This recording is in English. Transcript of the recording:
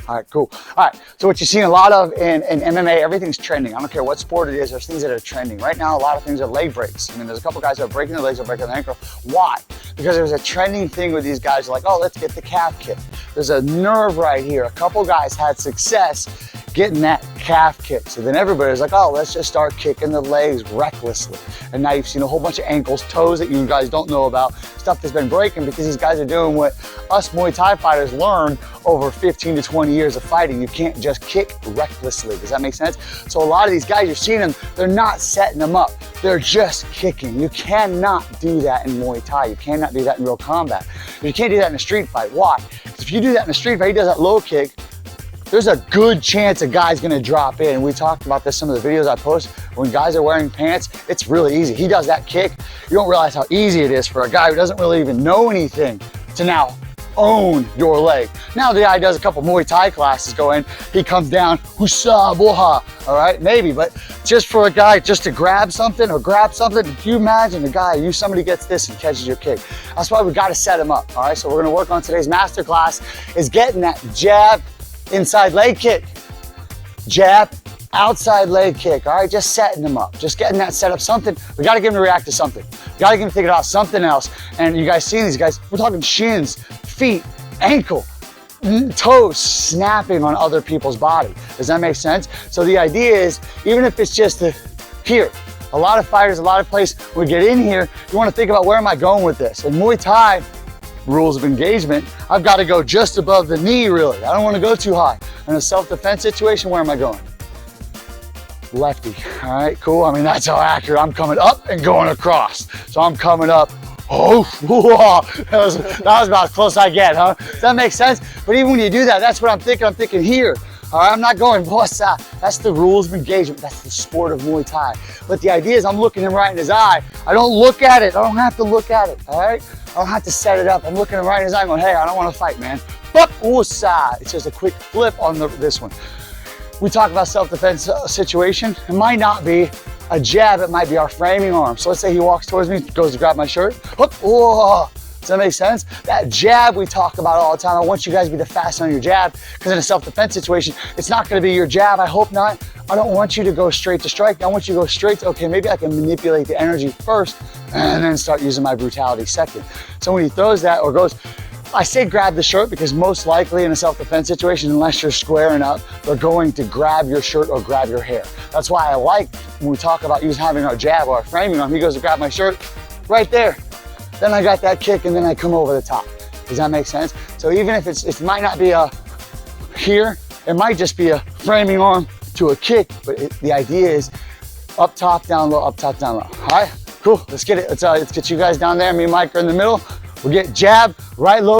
All right, cool. All right, so what you're seeing a lot of in MMA, everything's trending. I don't care what sport it is, there's things that are trending. Right now, a lot of things are leg breaks. I mean, there's a couple guys that are breaking their legs or breaking their ankle. Why? Because there's a trending thing with these guys like, oh, let's get the calf kick. There's a nerve right here. A couple guys had success getting that calf kick. So then everybody's like, oh, let's just start kicking the legs recklessly. And now you've seen a whole bunch of ankles, toes that you guys don't know about, stuff that's been breaking because these guys are doing what us Muay Thai fighters learned over 15 to 20 years of fighting. You can't just kick recklessly. Does that make sense? So a lot of these guys, you're seeing them, they're not setting them up. They're just kicking. You cannot do that in Muay Thai. You cannot do that in real combat. You can't do that in a street fight. Why? Because if you do that in a street fight, he does that low kick, there's a good chance a guy's gonna drop in. We talked about this, some of the videos I post. When guys are wearing pants, it's really easy. He does that kick. You don't realize how easy it is for a guy who doesn't really even know anything to now own your leg. Now the guy does a couple Muay Thai classes, go in, he comes down, husa, boha, all right, maybe, but just for a guy just to grab something or grab something, can you imagine a guy, somebody gets this and catches your kick? That's why we gotta set him up, all right? So we're gonna work on today's master class is getting that jab, inside leg kick, jab, outside leg kick, all right? Just setting them up, just getting that set up, something. We gotta get him to react to something. We gotta get him to think about something else. And you guys seeing these guys, we're talking shins, feet, ankle, toes snapping on other people's body. Does that make sense? So the idea is, even if it's just here, a lot of fighters, a lot of places, when we get in here, you wanna think about where am I going with this? In Muay Thai, rules of engagement, I've got to go just above the knee, really. I don't want to go too high. In a self-defense situation, where am I going? Lefty, all right, cool. I mean, that's how accurate. I'm coming up and going across. So I'm coming up, oh, whoa. That was about as close as I get, huh? Does that make sense? But even when you do that, that's what I'm thinking here. All right, I'm not going, bossa. That's the rules of engagement. That's the sport of Muay Thai. But the idea is I'm looking him right in his eye. I don't look at it. I don't have to look at it, all right? I don't have to set it up. I'm looking him right in his eye going, hey, I don't want to fight, man. But bossa. It's just a quick flip on this one. We talk about self-defense situation. It might not be a jab. It might be our framing arm. So let's say he walks towards me, goes to grab my shirt. Oh, does that make sense? That jab we talk about all the time. I want you guys to be the fast on your jab because in a self-defense situation, it's not going to be your jab. I hope not. I don't want you to go straight to strike. I want you to go straight to, okay, maybe I can manipulate the energy first and then start using my brutality second. So when he throws that or goes, I say grab the shirt because most likely in a self-defense situation, unless you're squaring up, they're going to grab your shirt or grab your hair. That's why I like when we talk about having our jab or our framing arm, he goes to grab my shirt right there. Then I got that kick and then I come over the top. Does that make sense? So even if it might not be a here, it might just be a framing arm to a kick, but the idea is up top, down low, up top, down low. All right, cool, let's get it. Let's get you guys down there. Me and Mike are in the middle. We'll get jab, right low.